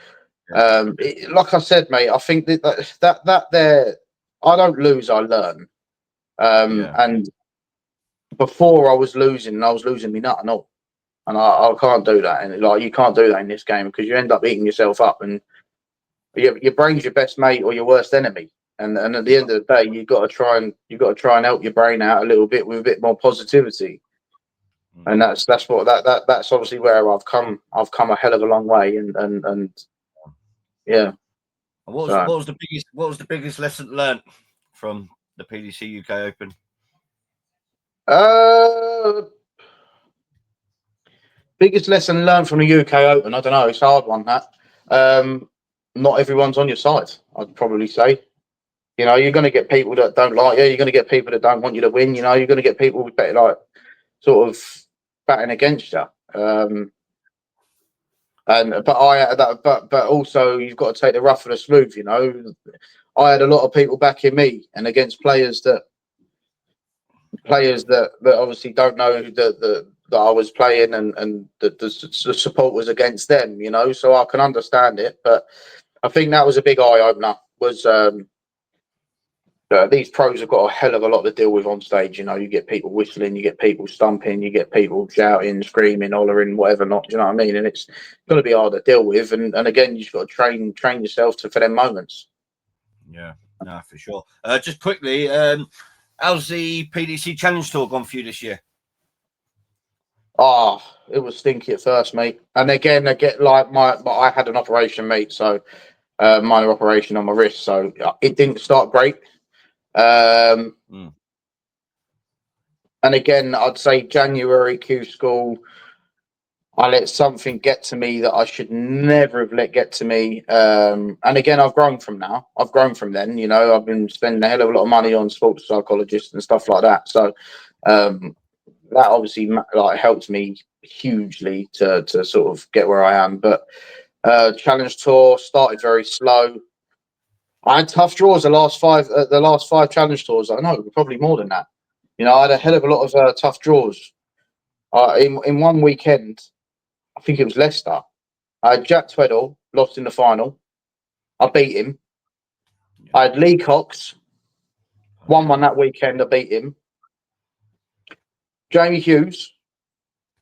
yeah, like I said, mate, I think that there, I don't lose, I learn. yeah. And before I was losing me nut and all, and I can't do that. And like you can't do that in this game because you end up eating yourself up, and your brain's your best mate or your worst enemy. And at the end of the day, you got to try and help your brain out a little bit with a bit more positivity. Mm. And that's obviously where I've come a hell of a long way, and yeah. And So what was the biggest lesson learnt from the PDC UK Open? uh biggest lesson learned from the UK Open, I don't know, it's a hard one that. Um Not everyone's on your side, I'd probably say. You're going to get people that don't like you. You're going to get people that don't want you to win. You're going to get people that like sort of batting against you. But also you've got to take the rough and the smooth. I had a lot of people backing me, and against players that obviously don't know that I was playing, and the support was against them. So I can understand it, but I think that was a big eye opener. These pros have got a hell of a lot to deal with on stage. You get people whistling, you get people stumping, you get people shouting, screaming, hollering, whatever not. Do you know what I mean? And it's going to be hard to deal with. And again, you've got to train yourself for them moments. Yeah, no, for sure. Just quickly, how's the PDC Challenge Tour gone for you this year? Ah, it was stinky at first, mate. And again, I get like I had an operation, mate. So minor operation on my wrist, so it didn't start great. Um, Mm. and again, I'd say January Q school. I let something get to me that I should never have let get to me. And again, I've grown from now. I've grown from then. I've been spending a hell of a lot of money on sports psychologists and stuff like that. So that obviously like helped me hugely to sort of get where I am. But challenge tour started very slow. I had tough draws the last five challenge tours. I know probably more than that. I had a hell of a lot of tough draws. In one weekend, I think it was Leicester. I had Jack Tweddle lost in the final. I beat him. I had Lee Cox, won one that weekend. I beat him. Jamie Hughes,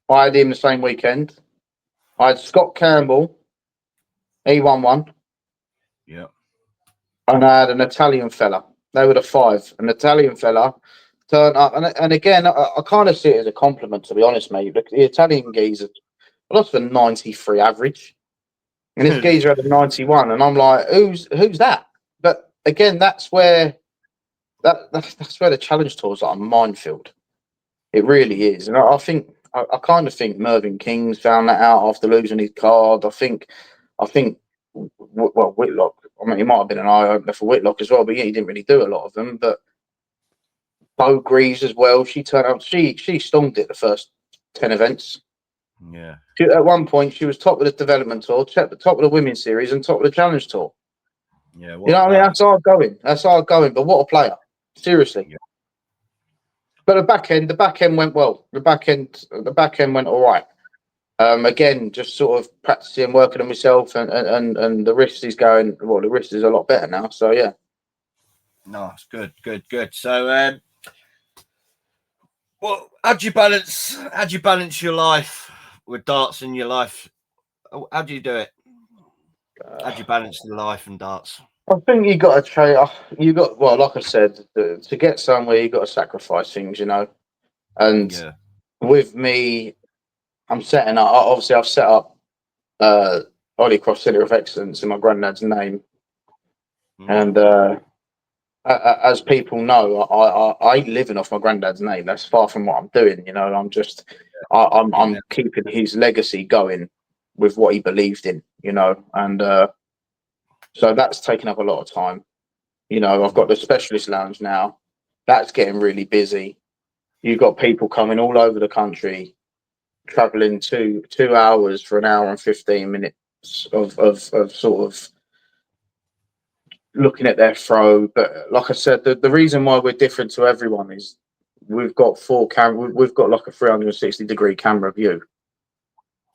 I had him the same weekend. I had Scott Campbell, he won one. Yeah. And I had an Italian fella. They were the 5. An Italian fella turned up. And again, I kind of see it as a compliment, to be honest, mate. The Italian geezer, I lost a 93 average. And this geezer had a 91. And I'm like, who's that? But again, that's where that's where the challenge tour's like a minefield. It really is. And I think I kind of think Mervyn King's found that out after losing his card. I think Whitlock. I mean, he might have been an eye opener for Whitlock as well, but yeah, he didn't really do a lot of them. But Bo Greaves as well. She turned out. She stormed it the first 10 events. Yeah. At one point, she was top of the development tour, top of the women's series, and top of the challenge tour. Yeah. You know what I mean? That's hard going. That's hard going. But what a player! Seriously. Yeah. But the back end went well. The back end went all right. Again, just sort of practicing, working on myself, and the wrist is going. Well, the wrist is a lot better now. So yeah. Nice, good. So, well, how'd you balance your life with darts and your life? How do you do it? How'd you balance the life and darts? I think you got to trade. Well, like I said, to get somewhere, you got to sacrifice things, you know. And with me, I'm setting up. Obviously, I've set up Holy Cross Centre of Excellence in my granddad's name, and as people know, I ain't living off my granddad's name. That's far from what I'm doing. You know, I'm keeping his legacy going with what he believed in. You know, and so that's taken up a lot of time. You know, I've got the specialist lounge now. That's getting really busy. You've got people coming all over the country, traveling 2 hours for an hour and 15 minutes of sort of looking at their throw. But like I said, the reason why we're different to everyone is we've got 4 camera. We've got like a 360-degree camera view.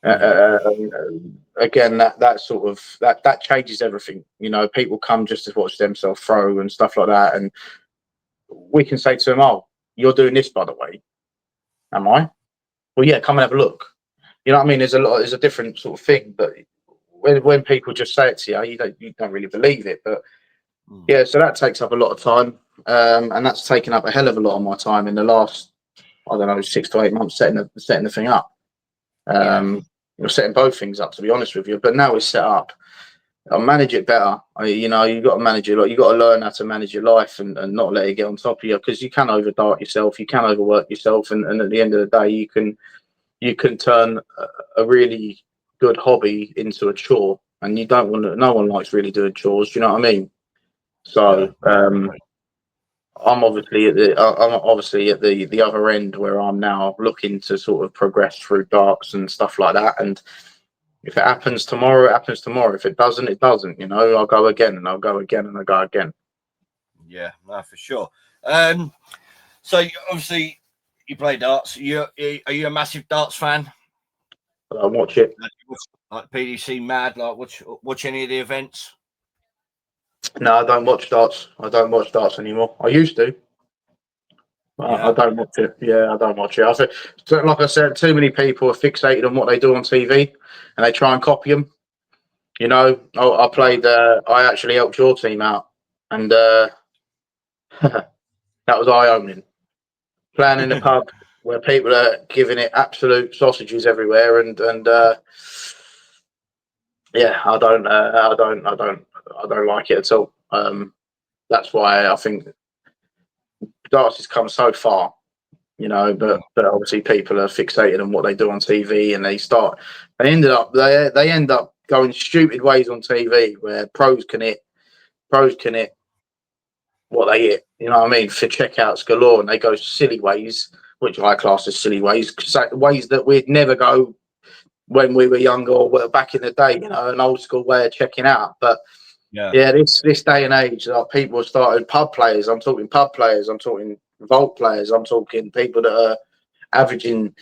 Again, that sort of that changes everything. You know, people come just to watch themselves throw and stuff like that, and we can say to them, "Oh, you're doing this, by the way." Am I? Well, yeah, come and have a look. You know what I mean? There's a different sort of thing, but when people just say it to you, you don't really believe it. But yeah, so that takes up a lot of time, and that's taken up a hell of a lot of my time in the last, I don't know, 6 to 8 months setting the thing up. We're setting both things up, to be honest with you. But now it's set up. I'll manage it better. You know, you got to manage it. Like, you got to learn how to manage your life and not let it get on top of you, because you can overdart yourself, you can overwork yourself, and at the end of the day, you can turn a really good hobby into a chore, and you don't want to. No one likes really doing chores. Do you know what I mean? So I'm obviously at the other end, where I'm now looking to sort of progress through darts and stuff like that. And if it happens tomorrow, it happens tomorrow. If it doesn't, it doesn't. You know, I'll go again, and I'll go again, and I'll go again. Yeah, no, for sure. So obviously you play darts. Are you a massive darts fan? I watch it. Like PDC Mad, like watch any of the events? No, I don't watch darts. I don't watch darts anymore. I used to. I don't watch it. Yeah, I don't watch it. I think, like I said, too many people are fixated on what they do on TV, and they try and copy them. You know, I played. I actually helped your team out, and that was eye-opening. Playing in the pub where people are giving it absolute sausages everywhere, and yeah, I don't like it at all. That's why I think darts has come so far, you know, but obviously people are fixated on what they do on TV, and they end up going stupid ways on TV where pros can hit what they hit, you know what I mean, for checkouts galore, and they go silly ways, which I class as silly ways, ways that we'd never go when we were younger or back in the day, you know, an old school way of checking out. But yeah, this day and age, like, people have started, pub players, I'm talking vault players, I'm talking people that are averaging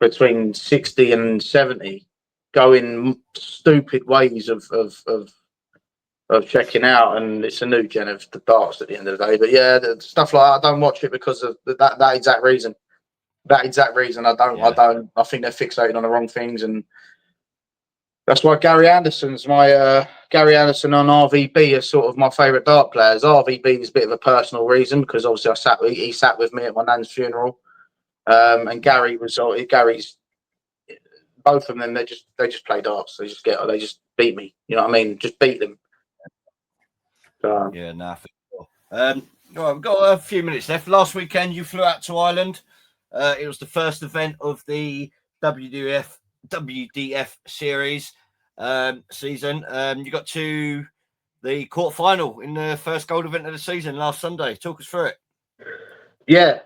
between 60 and 70, going stupid ways of checking out, and it's a new gen of the darts at the end of the day. But yeah, the stuff like that, I don't watch it because of that exact reason. That exact reason, I don't. I think they're fixated on the wrong things, and that's why Gary Anderson and RVB are sort of my favourite dart players. RVB is a bit of a personal reason because obviously he sat with me at my nan's funeral, and Gary's both of them. They just play darts. They just beat me. You know what I mean? Just beat them. So. Yeah, nothing. Well, we've got a few minutes left. Last weekend, you flew out to Ireland. It was the first event of the WDF series season. You got to the quarterfinal in the first gold event of the season last Sunday. Talk us through it. Yeah.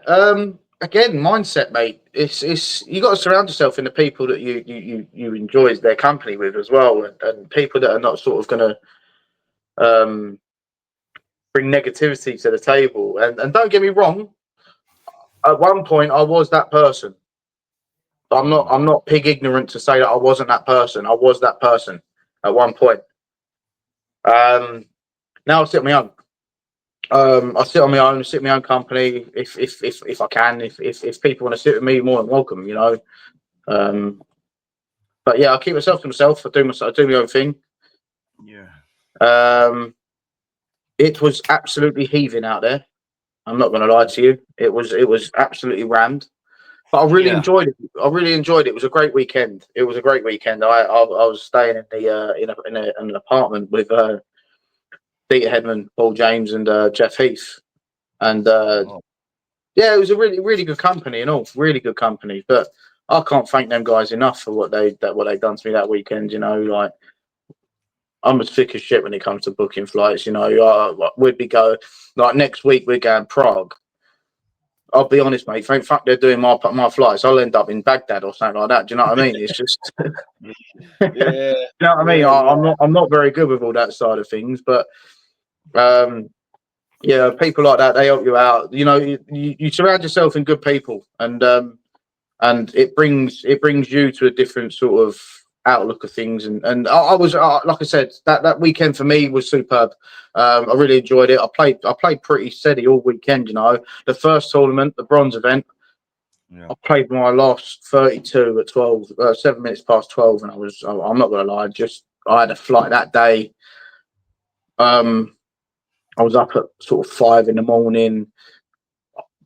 Again, mindset, mate. It's you got to surround yourself in the people that you enjoy their company with as well, and people that are not sort of going to bring negativity to the table. And don't get me wrong. At one point, I was that person. I'm not pig ignorant to say that I wasn't that person. I was that person at one point. Now I sit on my own. I sit on my own, sit in my own company. If I can, if people want to sit with me, more than welcome. You know. But yeah, I keep myself to myself. I do my own thing. Yeah. It was absolutely heaving out there. I'm not going to lie to you. It was absolutely rammed. But I really enjoyed it. I really enjoyed it. It was a great weekend. I was staying in in an apartment with Dieter Hedman, Paul James, and Jeff Heath, and yeah, it was a really good company and all, really good company. But I can't thank them guys enough for what they've done to me that weekend. You know, like I'm as thick as shit when it comes to booking flights. You know, like next week we're going Prague. I'll be honest, mate. Thank fuck they're doing my flights. I'll end up in Baghdad or something like that. Do you know what I mean? It's just, yeah. Do you know what I mean? I'm not very good with all that side of things, but yeah, people like that, they help you out. You know, you surround yourself in good people, and it brings you to a different sort of outlook of things. And I was like I said, that weekend for me was superb. I really enjoyed it. I played pretty steady all weekend. You know, the first tournament, the bronze event, I played my last 32 at 12, 7 minutes past 12, and I'm not gonna lie, I had a flight that day. I was up at sort of 5 in the morning,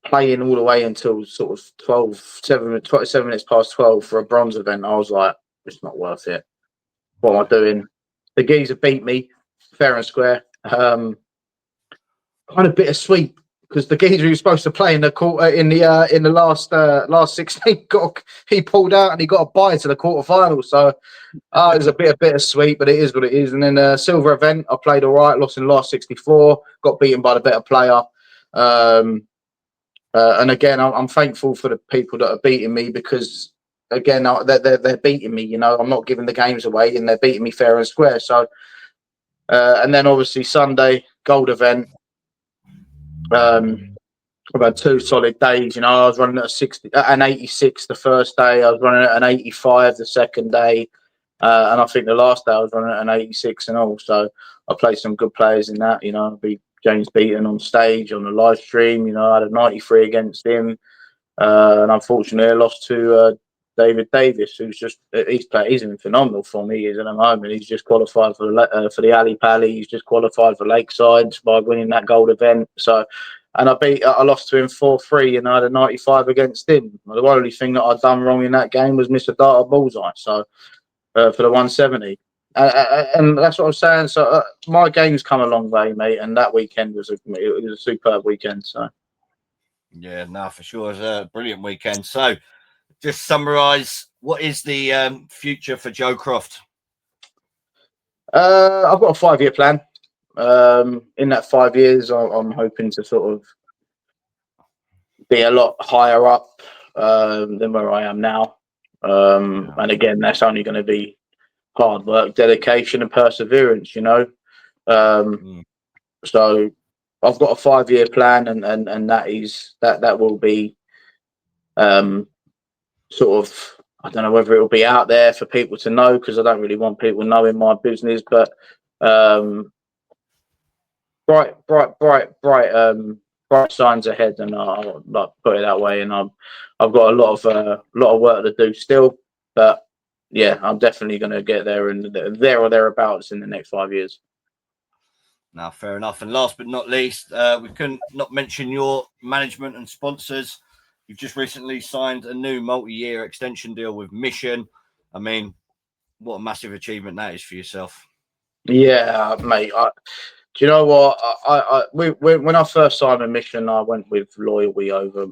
playing all the way until sort of 7 minutes past 12 for a bronze event. I was like, it's not worth it. What am I doing? The geezer beat me fair and square. Kind of bittersweet because the geezer who was supposed to play in the quarter in the last 16 he pulled out and he got a bye to the quarterfinal. So it was a bit of bittersweet, but it is what it is. And then silver event, I played all right, lost in the last 64, got beaten by the better player. And again, I'm thankful for the people that are beating me because, again, they're beating me. You know, I'm not giving the games away, and they're beating me fair and square. So, and then obviously Sunday gold event. I've had 2 solid days. You know, I was running at an 86 the first day. I was running at an 85 the second day, and I think the last day I was running at an 86 and all. So I played some good players in that. You know, I beat James Beaton on stage on the live stream. You know, I had a 93 against him. And unfortunately, I lost to David Davis, he's in phenomenal form. He is at the moment. He's just qualified for the Ali Pally. He's just qualified for Lakeside by winning that gold event. So, and I lost to him 4-3, and I had a 95 against him. The only thing that I'd done wrong in that game was miss a dart at bullseye. So for the 170. And that's what I'm saying. So my game's come a long way, mate. And that weekend was a superb weekend. So. Yeah, no, for sure. It was a brilliant weekend. So, just summarise, what is the future for Joe Croft? I've got a 5-year plan. In that 5 years, I'm hoping to sort of be a lot higher up than where I am now. And again, that's only going to be hard work, dedication, and perseverance. You know. So I've got a 5-year plan, and that will be sort of, I don't know whether it'll be out there for people to know because I don't really want people knowing my business, but bright signs ahead, and I'll like put it that way. And I've got a lot of work to do still, but yeah, I'm definitely going to get there and there or thereabouts in the next 5 years. Now, fair enough. And last but not least, we couldn't not mention your management and sponsors. You've just recently signed a new multi-year extension deal with Mission. I mean, what a massive achievement that is for yourself. Yeah, mate. Do you know what? When I first signed a Mission, I went with loyalty over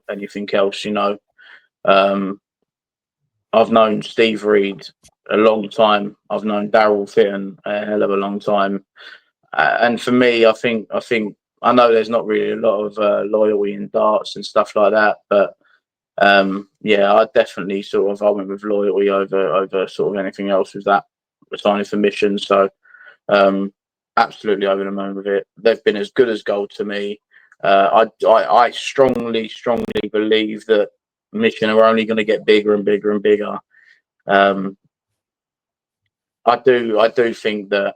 anything else. You know, I've known Steve Reed a long time. I've known Daryl Fitton a hell of a long time. And for me, I know there's not really a lot of loyalty in darts and stuff like that, but yeah, I definitely I went with loyalty over sort of anything else with that signing for Mission. So absolutely over the moon with it. They've been as good as gold to me. I strongly believe that Mission are only going to get bigger and bigger and bigger. I do think that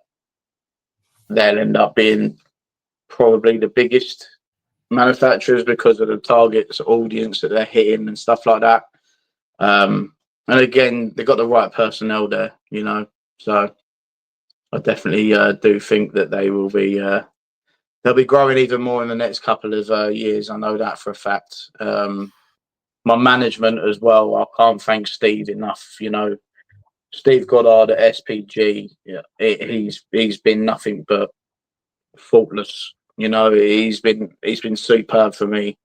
they'll end up being probably the biggest manufacturers because of the targets audience that they're hitting and stuff like that. And again, they've got the right personnel there, you know. So I definitely do think that they will be they'll be growing even more in the next couple of years. I know that for a fact. My management as well. I can't thank Steve enough. You know, Steve Goddard at SPG. Yeah, he's been nothing but faultless. You know, he's been superb for me.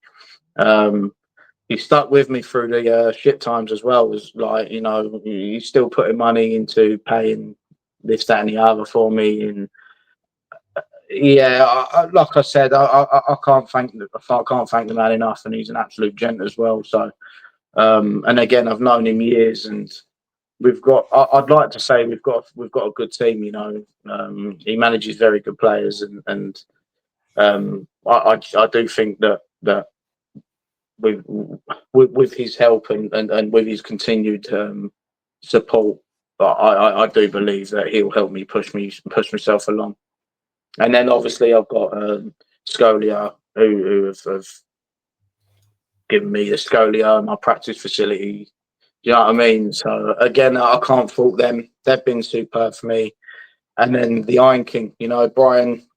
He stuck with me through the shit times as well. Was like, you know, he's still putting money into paying this, that, and the other for me. And yeah, like I said, I can't thank the man enough, and he's an absolute gent as well. So, and again, I've known him years, and we've got. I'd like to say we've got a good team. You know, he manages very good players, and I do think that with his help and with his continued support, I do believe that he'll help me push myself along. And then obviously I've got Scolia who have given me the Scolia, my practice facility. You know what I mean? So again, I can't fault them. They've been superb for me. And then the Iron King, you know, Brian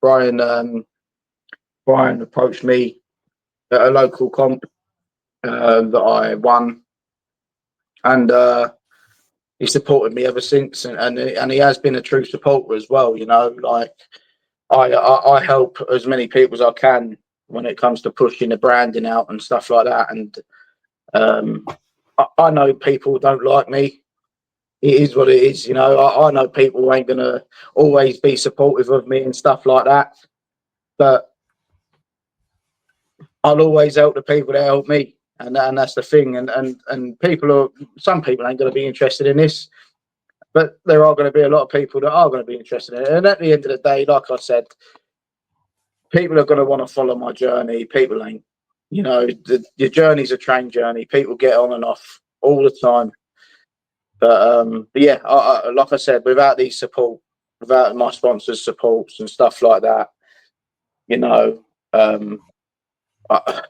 approached me at a local comp that I won, and he supported me ever since, and he has been a true supporter as well. You know, like I help as many people as I can when it comes to pushing the branding out and stuff like that. And I know people don't like me. It is what it is, you know. I know people ain't gonna always be supportive of me and stuff like that, but I'll always help the people that help me, and that's the thing. And some people ain't gonna be interested in this, but there are going to be a lot of people that are going to be interested in it. And at the end of the day, like I said, people are going to want to follow my journey. People ain't, you know, your journey's a train journey. People get on and off all the time. But yeah, like I said, without these support, without my sponsors' supports and stuff like that, you know,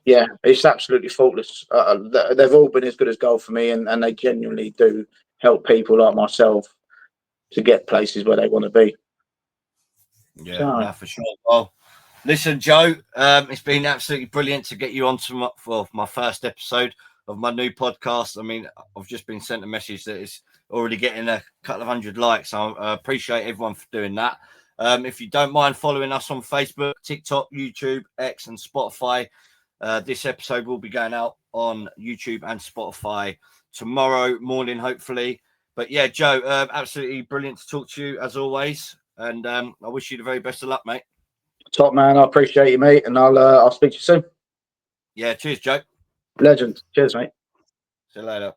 yeah, it's absolutely faultless. They've all been as good as gold for me, and they genuinely do help people like myself to get places where they want to be. Yeah, no, for sure. Well, listen, Joe, it's been absolutely brilliant to get you on to my first episode of my new podcast. I mean, I've just been sent a message that it's already getting a couple of hundred likes. So I appreciate everyone for doing that. If you don't mind following us on Facebook, TikTok, YouTube, X, and Spotify, this episode will be going out on YouTube and Spotify tomorrow morning, hopefully. But yeah, Joe, absolutely brilliant to talk to you as always. And I wish you the very best of luck, mate. Top man, I appreciate you, mate, and I'll speak to you soon. Yeah, cheers, Joe. Legend. Cheers, mate. See you later.